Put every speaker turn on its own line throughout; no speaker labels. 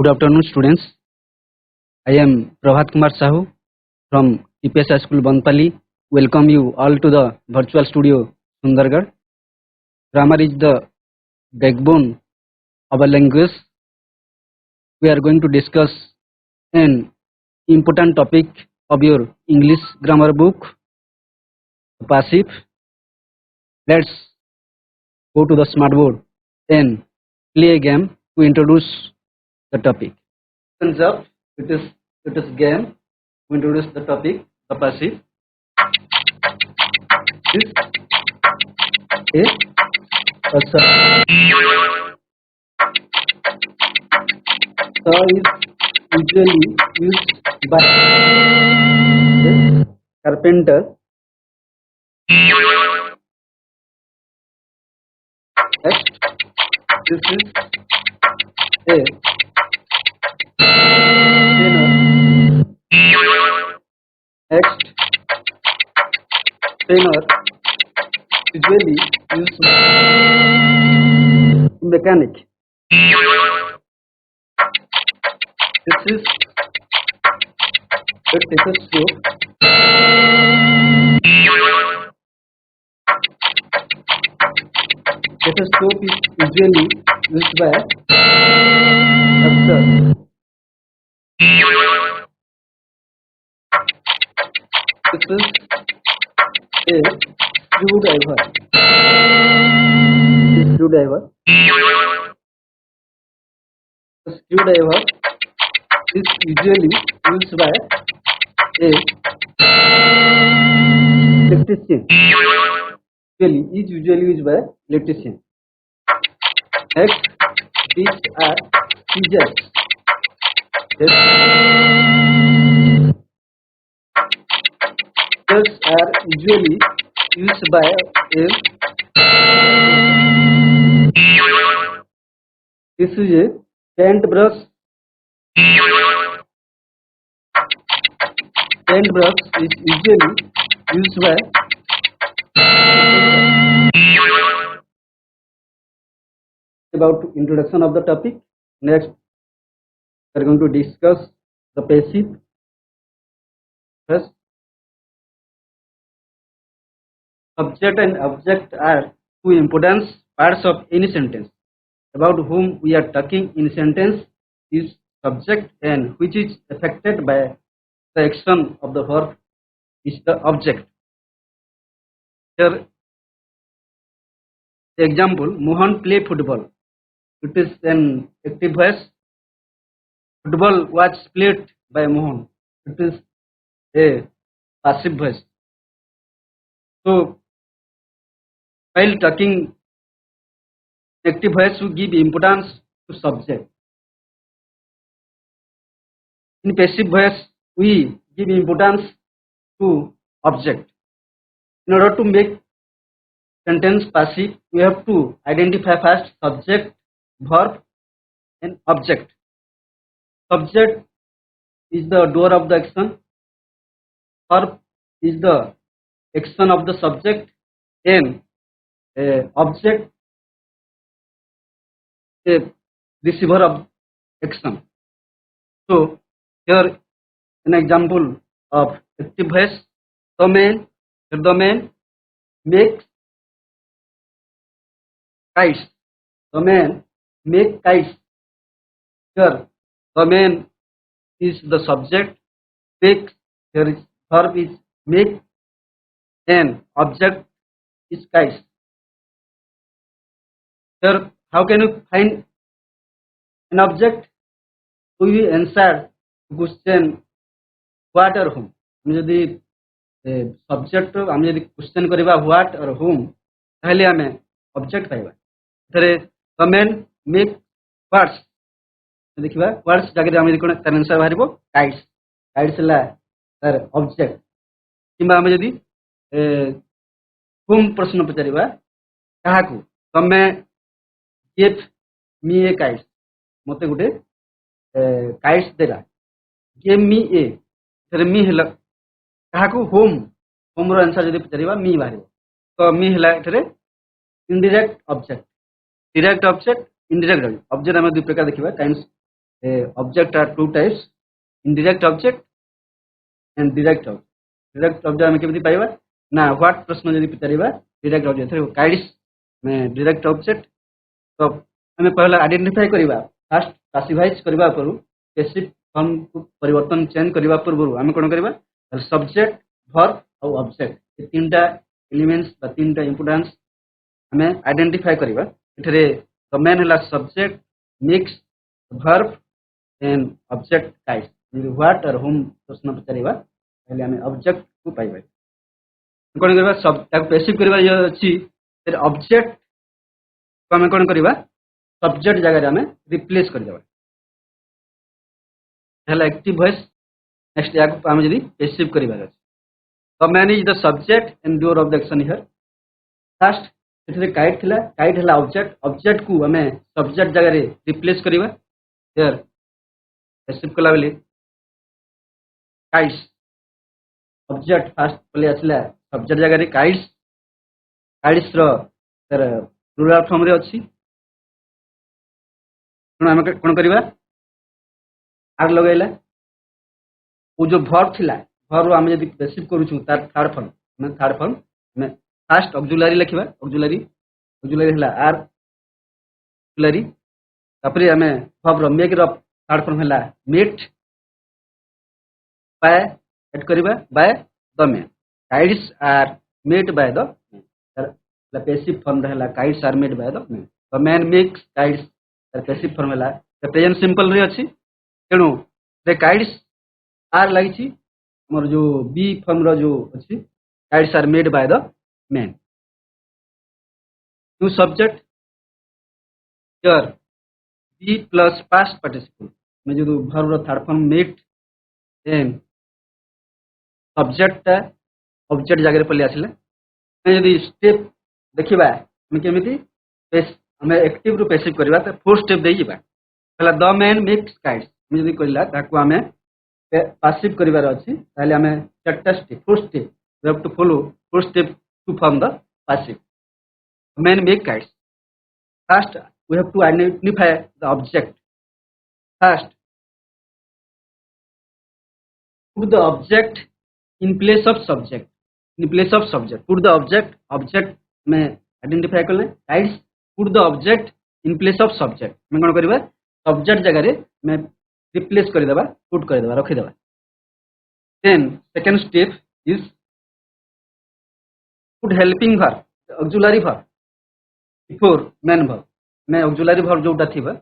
Good afternoon, students. I am Prabhat Kumar Sahu from Teache-r School, Banpali. Welcome you all to the virtual studio, Sundargarh. Grammar is the backbone of a language. We are going to discuss an important topic of your English grammar book, passive. Let's go to the smartboard and play a game to introduce the topic. Hands up. It is game. We introduce the topic, the passive. This is a saw. Saw is usually used by a carpenter. Next, this is a trainer. Next, trainer usually used mechanic. This is a stethoscope. Stethoscope is usually used by doctor. This is a screwdriver. The screwdriver is usually used by a electrician. Is usually used by electrician. Next, these are scissors. Scissors are usually used by a. This is a paintbrush. Paintbrush is usually used by. About introduction of the topic. Next, we are going to discuss the passive. First, subject and object are two important parts of any sentence. About whom we are talking in sentence is subject, and which is affected by the action of the verb is the object. Here, example: Mohan play football. It is an active voice. Football was played by Mohan. It is a passive voice. So, while talking active voice, we give importance to subject. In passive voice, we give importance to object. In order to make sentence passive, we have to identify first subject, verb, and object. Subject is the doer of the action. Verb is the action of the subject, and object a receiver of action. So here an example of active voice. The man makes kites. The man makes kites. Here the man is the subject. Makes, here is verb is make, and object is kites. Here, how can you find an object? We answer question what or whom. हम यदि subject हम यदि question करिबा what or whom ताहले हमें object पाइबा. एथरे the man make words देखिबा वर्ड्स जाके हम यदि कोन तार आंसर बाहरिबो काइट्स. काइट्स ला तार ऑब्जेक्ट. किबा हम यदि whom प्रश्न पचारिबा काहाकू तमे give me a kite. मते गुटे काइट्स देला. give me a. एथरे मी हला काहाकू होम. होम रो आंसर यदि पचारिबा मी बाहरिबो. तो मी हला एथरे indirect object. Direct object, indirect object. Object आम दुई प्रकार देखिबा. Kinds object are two types, indirect object and direct object. Direct object ଆମେ କେମିତି ପାଇବା ନା what ପ୍ରଶ୍ନ ଯଦି ପଚାରିବା direct object ଏଥିରେ kites direct object ତ ଆମେ ପहला ଆଇଡେଣ୍ଟିଫାଇ କରିବା ଫାଷ୍ଟ ପାସିଭାଇଜ କରିବା ପୂର୍ବରୁ ସ୍ପେସିଫିକ ଫର୍ମ କୁ ପରିବର୍ତ୍ତନ ଚେଞ୍ଜ କରିବା ପୂର୍ବରୁ ଆମେ କ'ଣ କରିବା ସବଜେକ୍ଟ ଭର୍ବ ଆଉ ଅବଜେକ୍ଟ ଏ ତିନିଟା ଏଲିମେଣ୍ଟସ ବା ତିନିଟା ଇମ୍ପୋର୍ଟାନ୍ସ ଆମେ ଆଇଡେଣ୍ଟିଫାଇ କରିବା ଏଠାରେ ଦ ମେନ୍ ହେଲା subject makes verb and object kites ଯଦି ହ୍ୱାଟ ଅର ହୁମ୍ ପ୍ରଶ୍ନ ପଚାରିବା ତାହେଲେ ଆମେ ଅବଜେକ୍ଟ କୁ ପାଇବା କ'ଣ କରିବା ତାକୁ ସ୍ପେସିଫିକ କରିବା ଇଏ ଅଛି ଅବଜେକ୍ଟ ଆମେ କ'ଣ କରିବା ସବଜେକ୍ଟ ଜାଗାରେ ଆମେ ରିପ୍ଲେସ କରିଦେବା ହେଲା ଆକ୍ଟିଭ ଭଏସ ନେକ୍ସଟ ୟାକୁ ଆମେ ଯଦି ସ୍ପେସିଫିକ କରିବାର ଅଛି the man is the subject and doer of the action here first ଏଠାରେ କାଇଟ୍ ଥିଲା କାଇଟ୍ ହେଲା ଅବଜେକ୍ଟ ଅବଜେକ୍ଟକୁ ଆମେ ସବଜେକ୍ଟ ଜାଗାରେ ରିପ୍ଲେସ କରିବା ହିୟର ସ୍ପେସିଫିକ କଲା ବେଳେ କାଇଟ୍ସ ଅବଜେକ୍ଟ ଫାଷ୍ଟ ପଳେଇ ଆସିଲା ସବଜେକ୍ଟ ଜାଗାରେ କାଇଟ୍ସ କାଇଟ୍ସର ତାର ପ୍ଲୁରାଲ ଫର୍ମରେ ଅଛି ଆମେ କ'ଣ କରିବା ଆର ଲଗାଇଲା ଓ ଯୋଉ ଭର୍ବ ଥିଲା ଭର୍ବ ଆମେ ଯଦି ସ୍ପେସିଫିକ କରୁଛୁ ତାର ଥାର୍ଡ ଫର୍ମ ଆମେ ଫାଷ୍ଟ ଅକ୍ସୁଲାରୀ ଲେଖିବା ଅକ୍ସୁଲାରୀ ହେଲା ଆର ଅକ୍ସୁଲାରୀ ତାପରେ ଆମେ ଭର୍ବର ମେକ୍ ର ଥାର୍ଡ ଫର୍ମ ହେଲା ମିଟ୍ ବାय ଏଡ୍ କରିବା by the man kites are made by the man ତାର ପ୍ୟାସିଭ ଫର୍ମ ହେଲା kites are made by the man the man makes kites ତାର ପ୍ୟାସିଭ ଫର୍ମ ହେଲା ପ୍ରେଜେଣ୍ଟ ସିମ୍ପଲ ରେ ଅଛି ତେଣୁ ସେ କାଇଟ୍ସ आर लगी मोर जो बी फॉर्म रो जो अच्छी kites are made by the man to subject here be plus past participle में जो वर्ब रो third form made then subject ता ऑब्जेक्ट जगह पले आसिला यदि स्टेप देखिबा हम केमिति हमें एक्टिव रू पैसिव करबा त फोर स्टेप देई जिबा पहला द मैन मेक्स काइट्स हम यदि कहला ताकू हमें पासिव करिवार अछि ताले हमें चारटा step four step we have to follow four step to form the passive man make kites first we have to identify the object first put the object in place of subject put the object में identify करले kites put the object in place of subject मैं कोन करबा subject जगह रे मैं replace कर देबा put कर देबा रखि देबा then second step is put helping verb auxiliary verb before main verb मैं ऑक्सिलरी वर्ब जोटा थिबा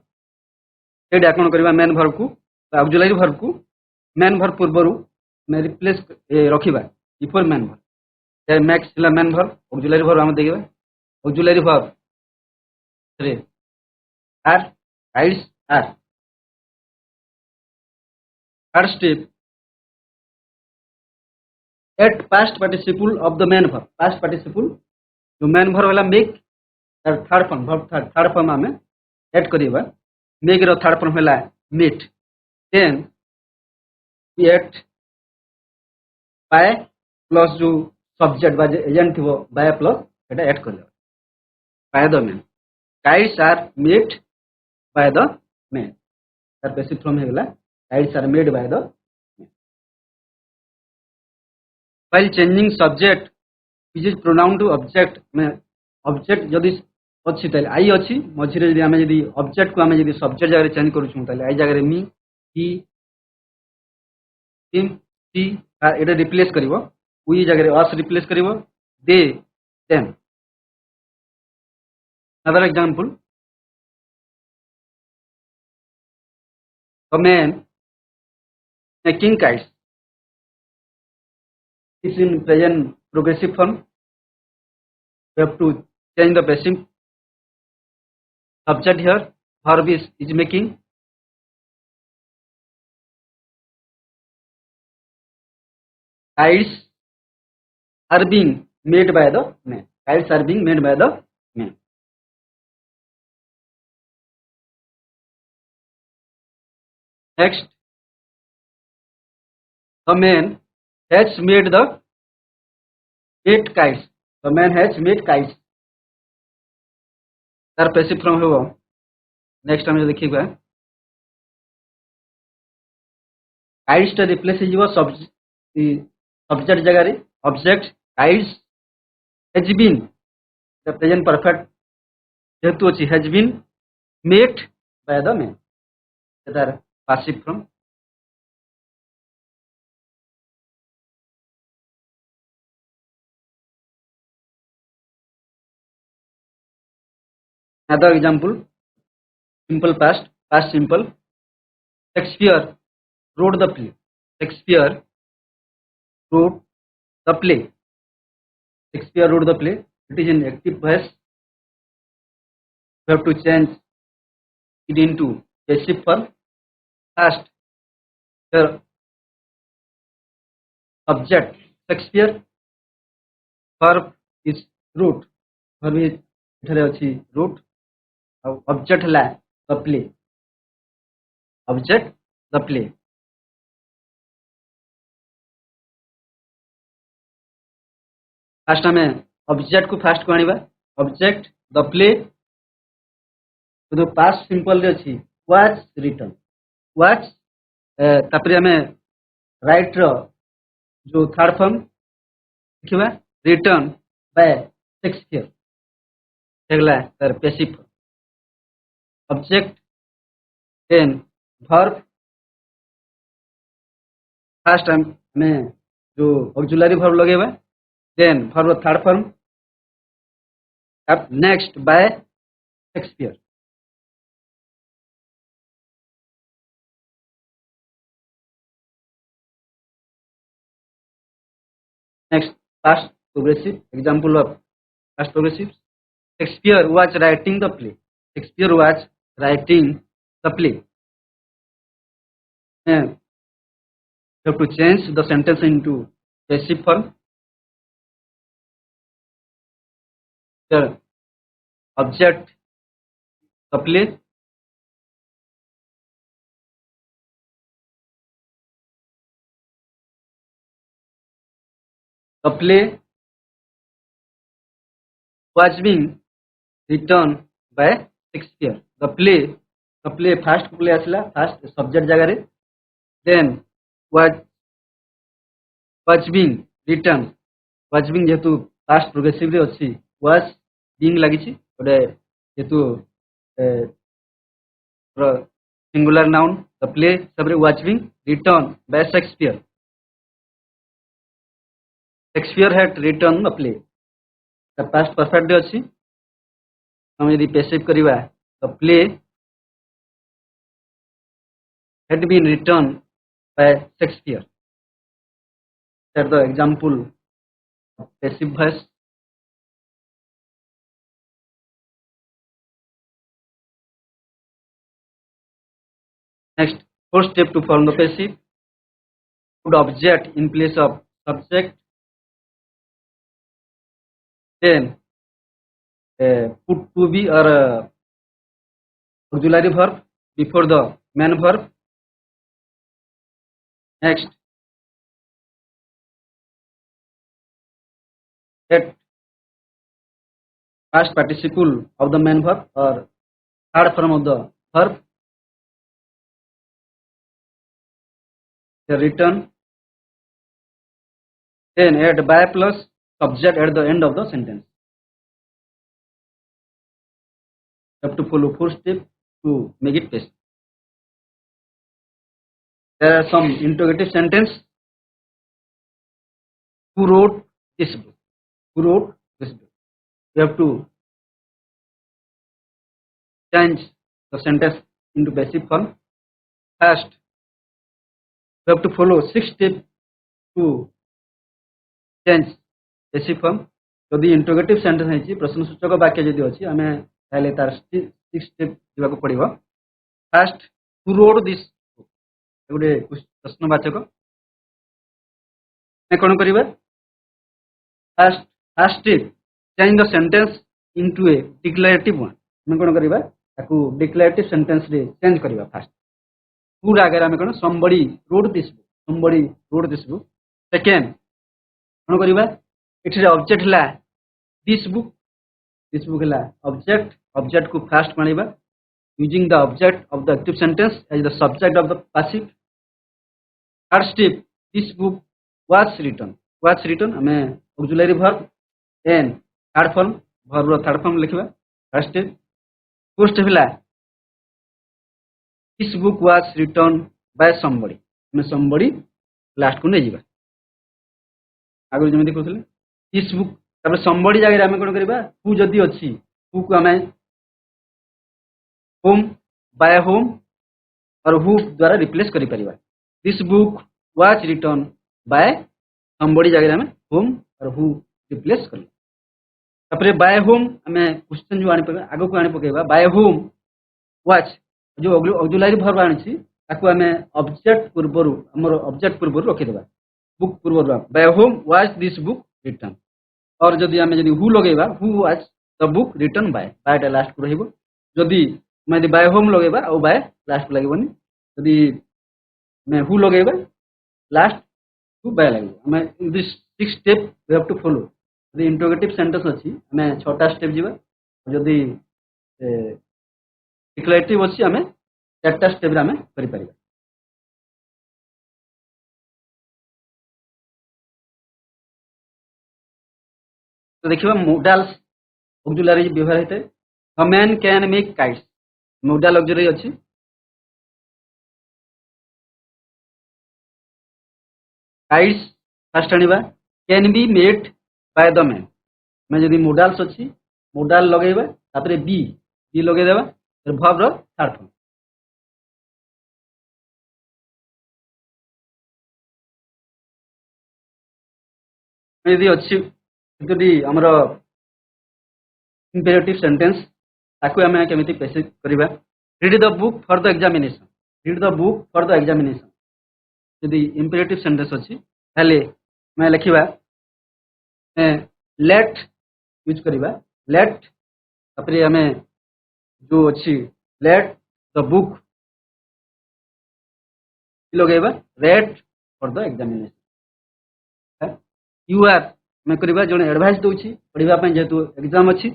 एडा कोन करबा मेन वर्ब को ऑक्सिलरी वर्ब को मेन वर्ब पूर्वरु मैं रिप्लेस रखिबा बिफोर मेन वर्ब ए मैक्स ला मेन वर्ब ऑक्सिलरी वर्ब हम देखिबा ऑक्सिलरी वर्ब रे आर kites are Third step, add past participle of the main verb. Past participle, जो main verb वाला make, third form, verb third form हमें add करेगा. Make रो third form वाला meet. Then we add by plus जो subject वाले agent थी वो by plus ऐटा add कर देगा. By the main. Kites are made by the main. तार basic form है वाला. Kites are made by the while changing subject which is pronoun to object में object जदि अच्छी ताले आई अच्छी मझिरे जदि आमे जदि object को आमे जदि subject जगह चेंज करू छु ताले आई जगह रे मी he him she एटा रिप्लेस करिवो we जगह रे us रिप्लेस करिवो they them another example the man making kites is in present progressive form. We have to change the passive subject here. Verb is making. Kites are being made by the man. Kites are being made by the man. Next. The man has made the 8 kites. The man has made kites. तार passive form हो next हम देखिएगा kites टा replace ହେଇଯିବ subject ଜାଗାରେ object kites has been the present perfect ଯେହେତୁ ଅଛି has been met by the man ତାର passive form another example simple past simple Shakespeare wrote the play Shakespeare wrote the play Shakespeare wrote the play it is in active voice you have to change it into passive form past the object Shakespeare verb is wrote verb is एठारे अछि wrote object ହେଲା the play object the play fast हमें object को fast को आनिबा object the play तो past simple रे अछि was written was तापरे हमें राइट रो जो थर्ड फॉर्म लिखिबा रिटर्न बाय शेक्सपियर हेगला तर passive object then verb first हमें जो ऑक्सिलरी वर्ब लगेबा then verb third form up next by Shakespeare next past progressive example of past progressive Shakespeare was writing the play Shakespeare was writing the play and you have to change the sentence into passive form the object the play was being written by Shakespeare the play first play asla first subject जगह रे then was being written was being जेतु past progressive रे अछि was being लागिछि ओडे जेतु singular noun the play सबरे was being written by Shakespeare Shakespeare had written the play the past perfect रे अछि हम यदि passive करिवा the play had been written by Shakespeare that's the example of passive voice next fourth step to form the passive put object in place of subject then put to be or auxiliary verb before the main verb next at past participle of the main verb or third form of the verb the return then add by plus subject at the end of the sentence you have to follow four steps to make it passive there are some interrogative sentence who wrote this book who wrote this book you have to change the sentence into passive form first you have to follow 6 steps to change passive form यदि interrogative sentence है प्रश्नसूचक वाक्य यदि अछि हमें ताले तार 6 step दिबाको पड़िबो first who wrote this book एगुडे प्रश्नवाचक मैं कोन करिबा first step change the sentence into a declarative one मैं कोन करिबा ताकू declarative sentence रे चेंज करिबा first who आगे हमें कोन somebody wrote this book second कोन करिबा एठी ऑब्जेक्ट हला this book हला object को first मानिबा using the object of the active sentence as the subject of the passive third step this book was written um auxiliary verb and third form verb रो third form लिखा third step fourth step है this book was written by somebody um somebody last को नहीं जावा आगु जमी कहते this book तापर somebody जगह आम कौन करवा हु जदि अच्छी हु को आम होम बाय होम और हु द्वारा रिप्लेस कर परिबा this book was written by somebody जगह आम होम और हु रिप्लेस कर तापर बाय होम आम क्वेश्चन जो आनी आग को आनी पकेबा बाय होम वाज जो ऑक्सिलरी वर्ब आनी ताको आम ऑब्जेक्ट पूर्वर हमर ऑब्जेक्ट पूर्वर रखिदेबा बुक पूर्वर by whom was this book written और जदि आम जदि हु लगेबा who was the book written by बायटा लास्ट को रहिबो जदि मैं बाय होम लगेबा और बाय लास्ट को लगेबनी जदि मैं हु लगेबा लास्ट टू बाय लगेबो हमें this six step we have to follow जदि इंटरोगेटिव सेंटेंस अछि हमें छटा स्टेप जीवा जदि डिक्लेरेटिव अछि हमें चारटा स्टेप रे हमें करि परिबा तो देखिबा मोडाल्स ऑक्सिलरी व्यवहार हेते a man can make kites modal auxiliary अछि काइट्स फर्स्ट आनिबा can be made by the man मैं जदि मोडाल्स अछि मोडाल लगेबा तापरे बी लगे देबा फिर वर्ब रो थर्ड फॉर्म यदि अच्छी जदि हमर इंपेरेटिव सेंटेंस ताकू आम केमिति पेश करबा read the book for the examination read the book for the examination यदि इंपेरेटिव सेंटेंस अच्छी ताले मैं लिखिबा लेट यूज करबा लेट तापरे आम जो अच्छी लेट द बुक लगेबा read for the examination you are मैं करबा जने एडवाइस दोछि पढिबा पय जेतु एग्जाम अछि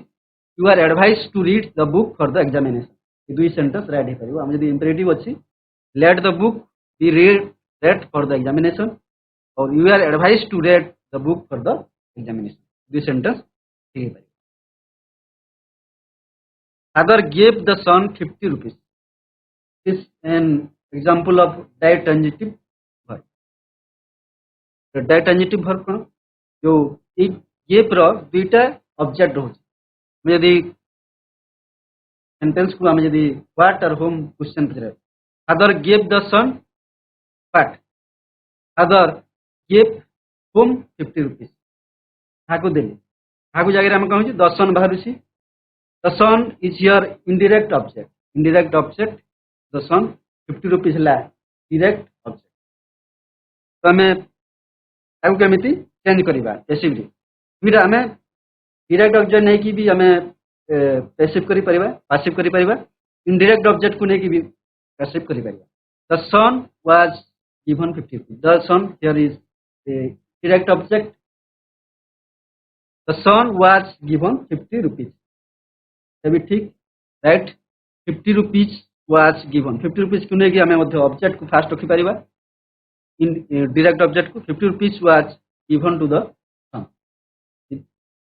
you are advise to read the book for the examination ये दुई सेंटेंस राइट हे परिबो हम यदि इंपेरेटिव अछि let the book be read for the examination और you are advise to read the book for the examination दुई sentence ठीक हे परिबो father gave the son 50 rupees is an example of direct transitive verb direct transitive verb कोन जो gave रो दुईटा object रहउछ मैं यदि सेंटेंस को आम यदि व्हाट और होम क्वेश्चन पचरे father gave the son what father gave whom 50 rupees हाकु देली हाकु जगह आम कहूँ द सन बाहरुछि the son is here indirect object the son 50 rupees है डायरेक्ट ऑब्जेक्ट तो आम आगु केमिति चेंज करवा पैसिवली फिर आम डायरेक्ट ऑब्जेक्ट नहीं कि भी आम पैसिव करि परिबा पासिव करि परिबा इनडायरेक्ट ऑब्जेक्ट को नहीं कि भी पैसिव करि परिबा the son was given 50 rupees the son here is direct object the son was given 50 rupees तभी ठीक right 50 rupees was given 50 rupees को नहीं कि आम ऑब्जेक्ट को फास्ट रखि परिबा इन डायरेक्ट ऑब्जेक्ट को 50 rupees was given to the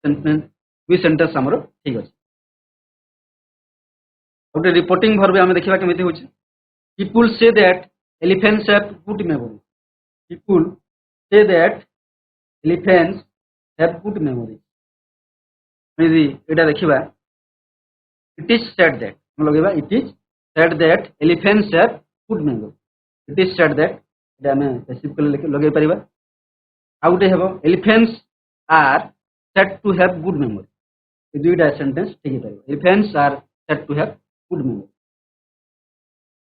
son sentence हमरो ठीक अछि गोटे रिपोर्टिंग वर्ब आम देखा केमिति होछि people say that elephants have good memory people say that elephants have good memory यदि एटा देखिबा इट इज सेड दैट हम लगेबा it is said that elephants have good memory it is said that एटा हम पैसिव कर लगे परिबा आ गोटे हेबो elephants are said to have good memory ये दुईटा सेंटेंस ठीक है elephants are said to have good memory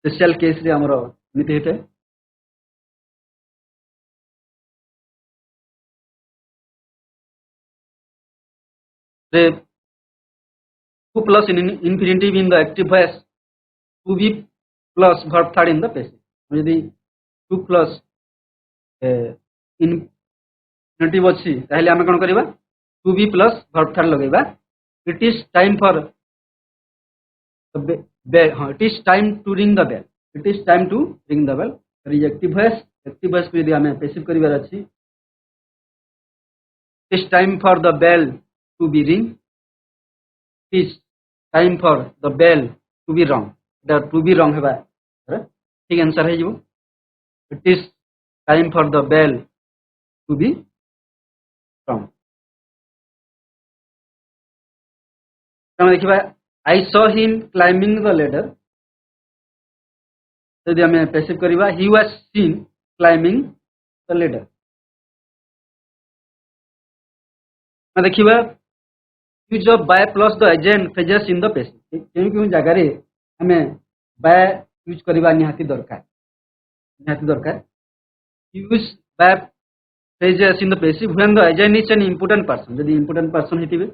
special case रे हमरो नीति हेते 2 plus in infinitive in the active voice, 2b plus verb third in the passive. यदि 2 plus infinitive अच्छी ताहले आमे कोन करबा 2b plus verb third लगेबा. It is time for the bell. It is time to ring the bell. It is time to ring the bell. Rejective voice active voice को यदि आम passive करिवार अछि it is time for the bell to be ring it is time for the bell to be rung एटा to be रंग हेबा ठीक answer है जिवो it is time for the bell to be rung तमे देखिबा I saw him climbing the ladder यदि आम पैसिव करिवा he was seen climbing the ladder देखिबा use of by plus the agent phrases in the passive क्यों जगह रे हमें बाय यूज करबा निहाती दरकार use by phrases in the passive when the agent is an important person यदि important person हेतिबे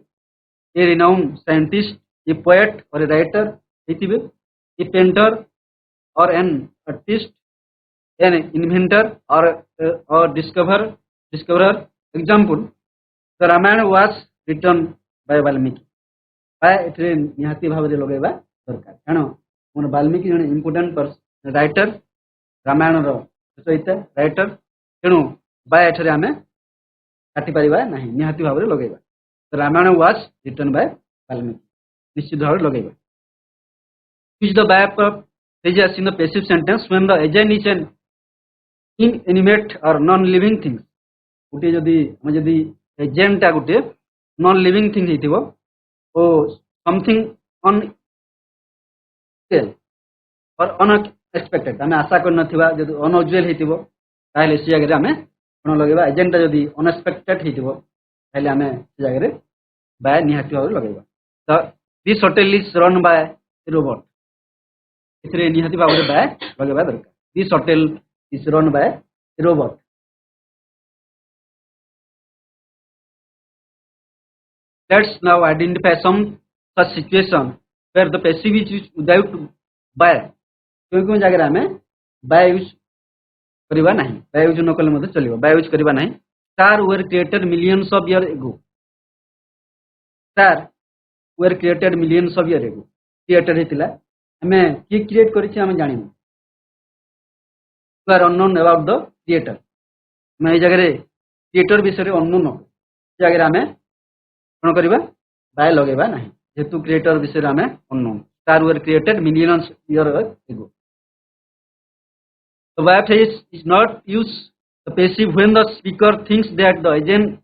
a renowned scientist a poet और ए राइटर हेतिबे ए पेंटर और एन आर्टिस्ट एन इन्वेंटर और discoverer example the Ramayana was written by Valmiki by एथरे निहाती भाव रे लगेबा दरकार काରଣ मन वाल्मीकि जने इंपोर्टेंट पर्सन राइटर रामायण रो रचयिता राइटर तेणु बाय एथरे आमे काटी परिबा नाही निहाती भाव रे लगेबा the Ramayana was written by Valmiki निश्चित भाव रे लगेबा use the by phrases in the passive sentence when the agent is an inanimate और नॉन लिविंग थिंग्स गुटे जदी एजेंट टा गुटे नॉन लिविंग थिंग हेतिबो ओ समथिंग और अनएक्सपेक्टेड आम आशा कर नथिबा जदि अनयूजुअल हेतिबो ताले से जगह आम कोन लगेबा एजेंट जदि अनएक्सपेक्टेड हेतिबो ताले आम से जगह बाय निहाती भाव लगेबा तो this hotel is run by robot इथरे निहाती भाव बाय लगेबा दरकार this hotel is run by robot let's now identify some such situation where the passive is used without by क्यों जगह आम by यूज करबा नहीं by यूज न कले मते चलिबो by यूज करबा नहीं star were created millions of years ago star were created millions of years ago created हेतिला हमें की क्रिएट करिछि हम जानिनु you are unknown about the creator मैं जगह रे क्रिएटर विषय रे unknown न जगह आम कौन करबा बाय लगेबा नहीं जेतु क्रिएटर विषय आम unknown star were created millions year ago the by phrase is not use the passive when the speaker thinks that the agent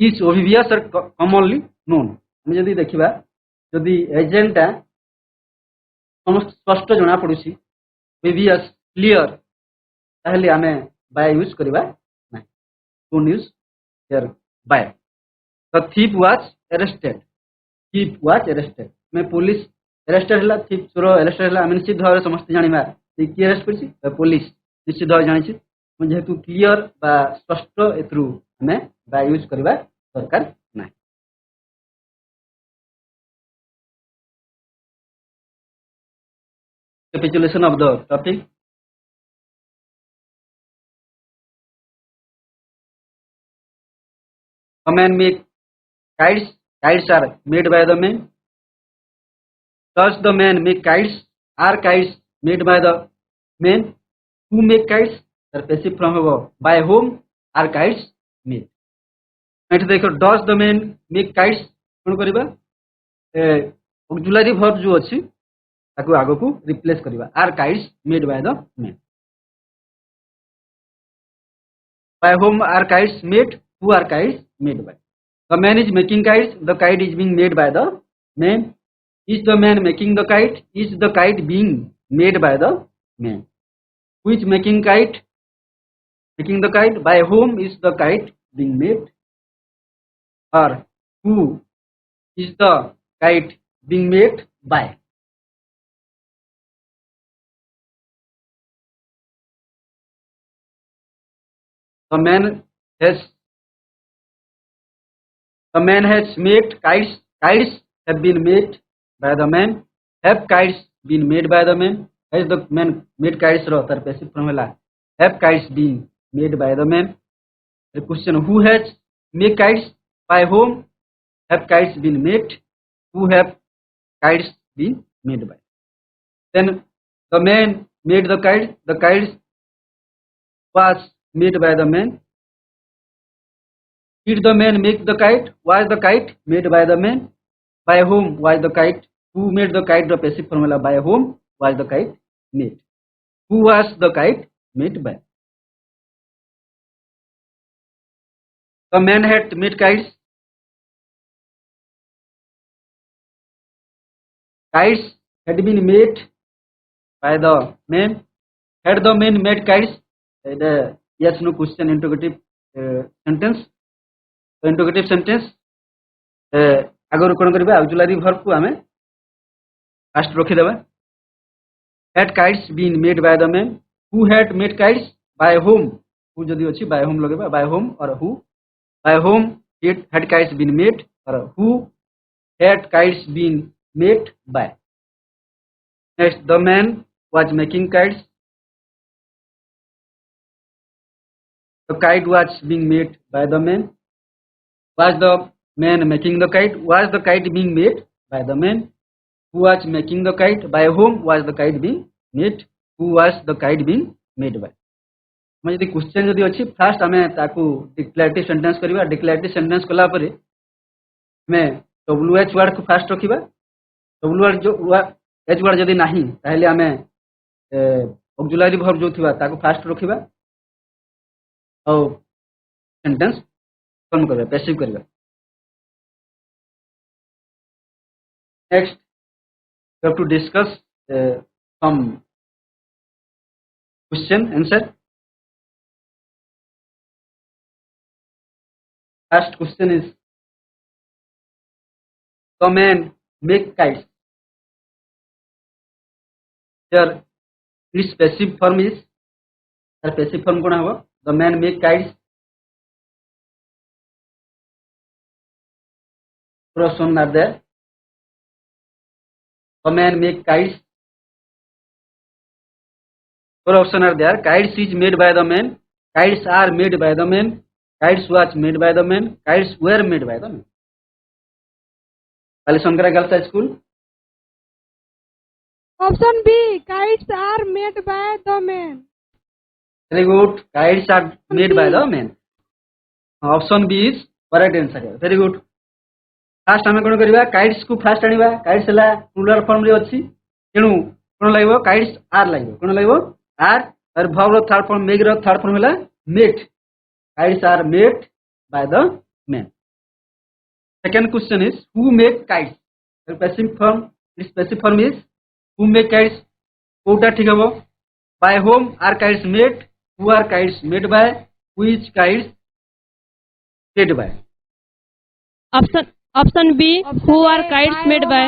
is obvious or commonly known हम जदी देखिबा जदी एजेंट ता समस्त स्पष्ट जणा पडुसी ओबिवियस क्लियर ताहले आमे बाय यूज करबा नहीं don't use there by The thief was arrested. Thief was arrested. मैं पुलिस arrested हला thief चोर arrested हला हम निश्चित भाव समस्त जानिबा कि अरेस्ट करछि पुलिस निश्चित भाव जानि छि मन जेतु क्लियर बा स्पष्ट एथरु हमें बा यूज करबा दरकार नै capitulation of the topic a man make kites kites are made by the man does the man make kites are kites made by the man who make kites the passive form होबो by whom are kites made eight देखो does the man make kites कोन करबा auxiliary verb जो अछि ताको आगो को replace करबा are kites made by the man by whom are kites made who are kites made by the man is making kites the kite is being made by the man is the man making the kite is the kite being made by the man who is making the kite by whom is the kite being made or who is the kite being made by the man has made kites kites have been made by the man have kites been made by the man has the man made kites ro tar passive form hela have kites been made by the man the question who has made kites by whom have kites been made who have kites been made by then the man made the kites was made by the man. Did the man make the kite? Was the kite made by the man? By whom was the kite? Who made the kite? The passive formula. By whom was the kite made? Who was the kite made by? The man had made kites. Kites had been made by the man. Had the man made kites? The yes no question interrogative sentence. Interrogative sentence. Agar कौन करिबा auxiliary verb को हमें fast रखि देबा. Had kites been made by the man? Who had made kites? By whom? Who जदी अछि by whom लगेबा. By whom or who? By whom had kites been made or who had kites been made by? Next, the man was making kites. The kite was being made by the man. Was the man making the kite? Was the kite being made by the man? Who was making the kite? By whom was the kite being made? Who was the kite being made by? मैं यदि question जदि अछि fast हमें ताकू declarative sentence करिबा. Declarative sentence कला परे मैं WH वर्ड को फास्ट रखिबा. WH जो H वर्ड जदि नाही ताहेले हमें ऑक्सिलरी वर्ब जो थिबा ताकू फास्ट रखिबा और सेंटेंस फॉर्म करबा पैसिव करबा. Next, we have to discuss some question answer. First question is, the man make kites. Here, its passive form is, the passive form कौन होगा? The man make kites. Options are there. The man make kites. Four options are there. Kites is made by the man. Kites are made by the man. Kites was made by the man. Kites were made by the man. Alishankara Girls High School.
Option B. Kites are made by the man.
Very good. Kites are made by the man. Option B is correct answer. Very good. First आम कौन करवा kites को first आनिबा. Kites हला plural form रे अछि तेनु कोन लागबो काइट्स आर लागबो. कोन लागबो आर और वर्ब रो थर्ड फॉर्म मेक रो थर्ड फॉर्म हला made. Kites are made by the man. Second question is who make kites. Passive form this passive form is who make kites. कोटा ठीक हबो. By whom are kites made. Who are kites made by. Which kites made by.
Option B. Who are kites made by?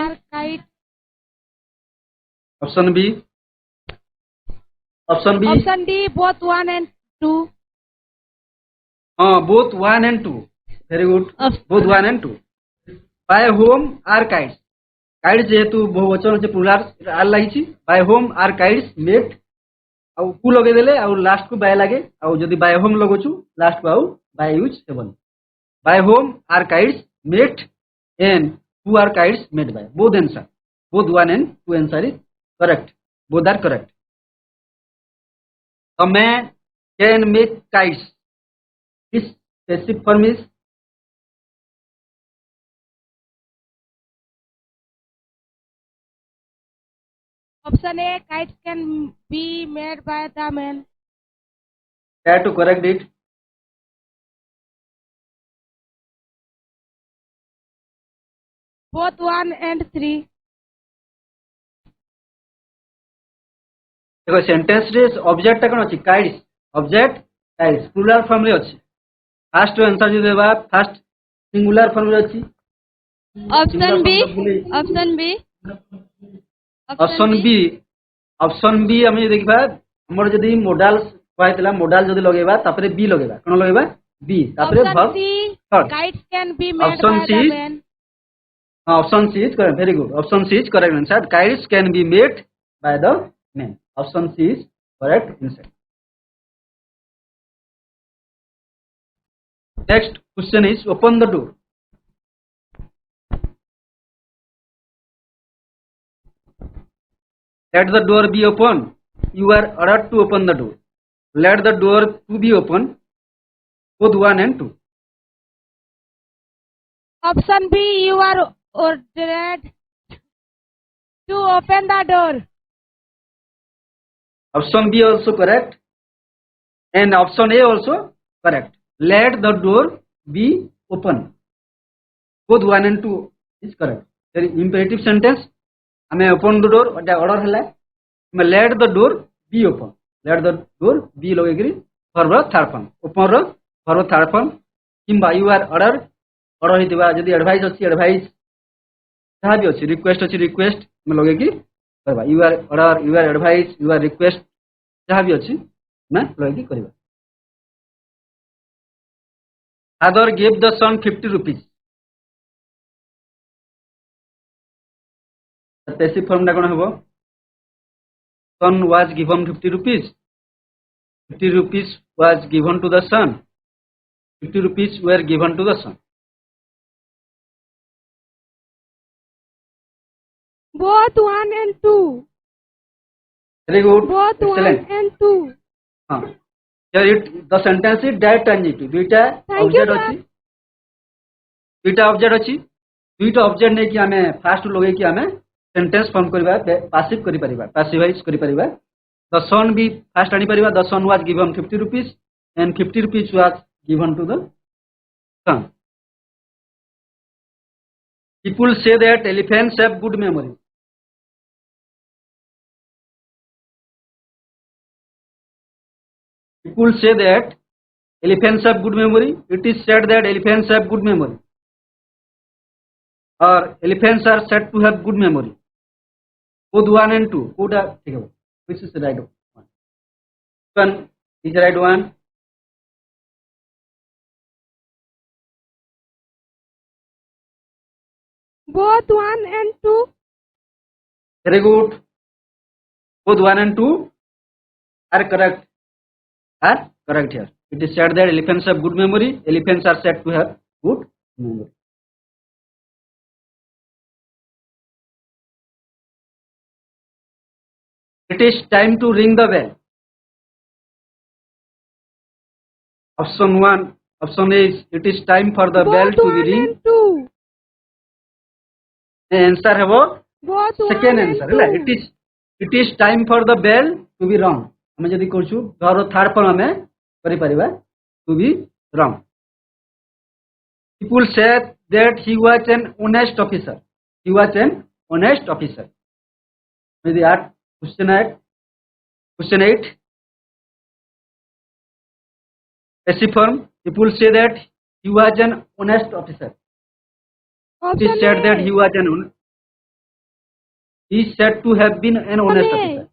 Option B. Option B.
Option D. Both 1 and 2.
Both 1 and 2. Very good. Both 1 and 2. By whom are kites? Kites जेहेतु बहुवचन से plural are लागिछि. By whom are kites made? आउ कु लगे देले आउ last को बाय लागे. आउ जदी by whom लगोछु लास्ट को आउ by use Hepburn. By whom are kites made and who are kites made by? Both answer. Both 1 and 2 answer is correct. Both are correct. A man can make kites. This passive form is
Option A. Kites can be made by the man.
try to correct it.
Both 1 and 3.
देखो sentence रे object कोन अछि kites. Object kites plural form रे अछि. First answer जे देबा first singular form रे अछि.
Option B. Option B.
Option B. Option B हम देखबा हमर जदी मॉडल कहैतला मॉडल जदी लगेबा तापरे बी लगेबा. कोन लगेबा बी तापरे
Option
verb.
C. Kites can be made
Option
by
C.
the man.
Option C is correct. Very good. Option C is correct answer. Kites can be made by the man. Option C is correct answer. Next question is open the door. Let the door be open. You are ordered to open the door. let the door to be open, both 1 and 2.
Option B, you are ordered to open the door.
Option B also correct, and option A also correct. Let the door be open. Both 1 and 2 is correct. There is imperative sentence. हमें open the door order है. हमें let the door be open. Let the door be लगेगी verb third form. Open verb third form. किंबा you are order हितवा यदि advice अच्छी advice जहाँ भी अच्छी request अच्छी request में लगेगी करवा. You are order, you are advice, you are request जहाँ भी अच्छी मैं लगेगी करवा. Father gave the son 50 rupees. The passive form टा कौन है वो? Son was given 50 rupees. 50 rupees was given to the son. 50 rupees were given to the son.
Both 1 and 2.
Very good.
Both
Excellent.
1 and 2.
Here the sentence is direct transitive. दुईटा
Thank you,
object
sir.
अच्छी. दुईटा object अच्छी. दुईटा object नहीं कि हमें first लगे कि हमें sentence form करिबा passive करि परिबा passivize करि परिबा. The son भी first आनी परिबा. The son was given 50 rupees and 50 rupees was given to the son. People say that elephants have good memory. People say that elephants have good memory. It is said that elephants have good memory. Or elephants are said to have good memory. Both 1 and 2. Which is the right one? One is the right one.
Both 1 and 2.
Very good. Both 1 and 2 are correct. Are correct here. It is said that elephants have good memory. Elephants are said to have good memory. It is time to ring the bell. Option 1. Option A is it is time for the bell
Both
to
1
be ring.
and 2.
The answer है वो
Both 1
second
and
answer
2.
है. It is time for the bell to be rung. हमें यदि कोचु घर third पर हमें करि परिबा to be rung. People said that he was an honest officer. He was an honest officer. Maybe at question 8. Passive form. People say that he was an honest officer. It is said that he was an he is said to have been an honest officer.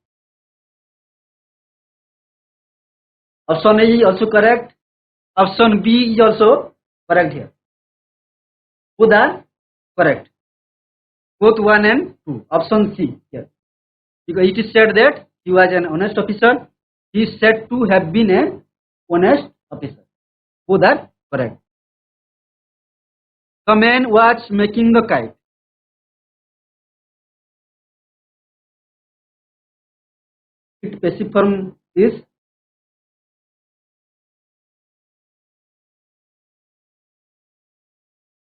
Option A is also correct. Option B is also correct here. Both are correct. Both 1 and 2. Option C here. Because it is said that he was an honest officer. He is said to have been an honest officer. Both are correct. The man was making the kite. Its passive form is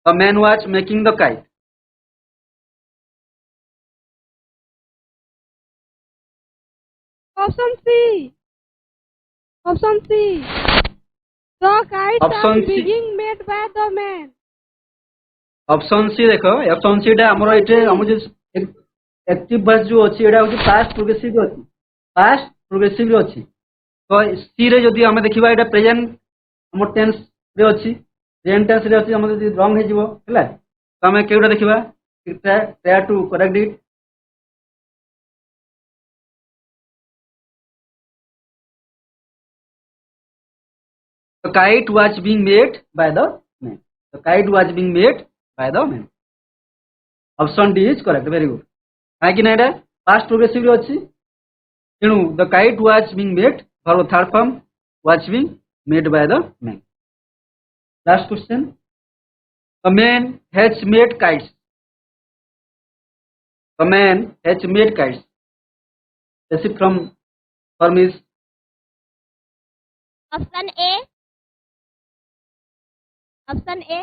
the man was making the kite.
Option C. Option C. The kites
Option
are
C.
being made by the man.
Option C देखो option सी टा हमर एटे हम जे active verb जो अछि एटा होछि past progressive अछि past progressive अछि तो सी रे जदि हम देखिबा एटा प्रेजेंट हमर टेंस रे अछि प्रेजेंट टेंस रे अछि हम जदि रॉन्ग हे जिवो हैला तो हम केउटा देखिबा try to correct it The kite was being made by the man. The kite was being made by the man. Option D is correct. Very good. Kaiki na eta past progressive अछि tenu the kite was being made verb third form was being made by the man. Last question. The man has made kites. The man has made kites. Passive form is
Option A. Option A.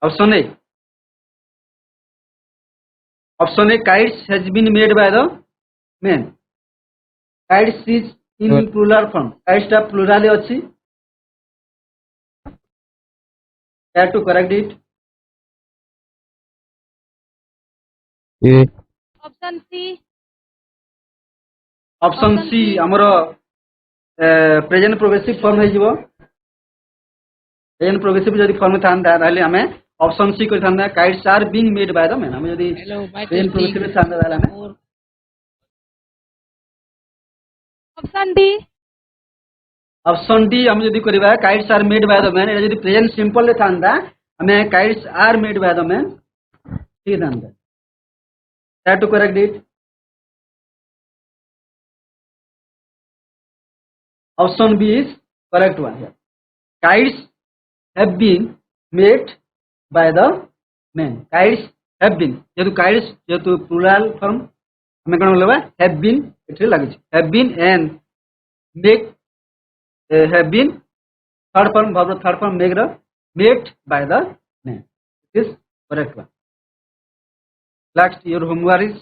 Option A. Option A, kites has been made by the men. Kites is in plural form. Kites ta plural ଅଛି. Have to correct it.
A.
Option C.
Option C ଆମର present progressive form ହେଇଯିବ. present progressive ଯଦି form ଥାନ୍ତା ତାହେଲେ ଆମେ option C କରିଥାନ୍ତା. Kites are being made by the men. ଆମେ ଯଦି present progressive ଥାନ୍ତା ତାହେଲେ ଆମେ
Option D.
Option D हम যদি করিবা kites are made by the men. এটা যদি present simple রে থান্তা ଆମେ kites are made by the men ঠিক থাନ୍ତା. Have to correct it. Option B is correct one here. Kites have been made by the men. Kites have been. जेतु plural form हमें कौन बोलबा have been इथे लागिछ. Have been and make have been third form verb third form make the made by the men. It is correct one. Last, your homework is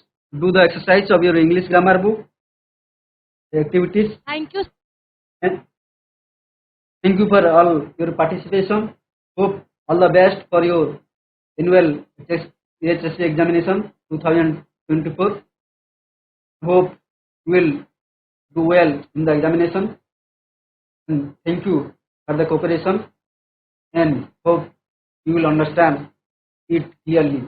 do the exercise of your English grammar book, the activities.
Thank you.
And thank you for all your participation. Hope all the best for your annual HSC examination 2024. Hope you will do well in the examination. And thank you for the cooperation and hope you will understand it clearly.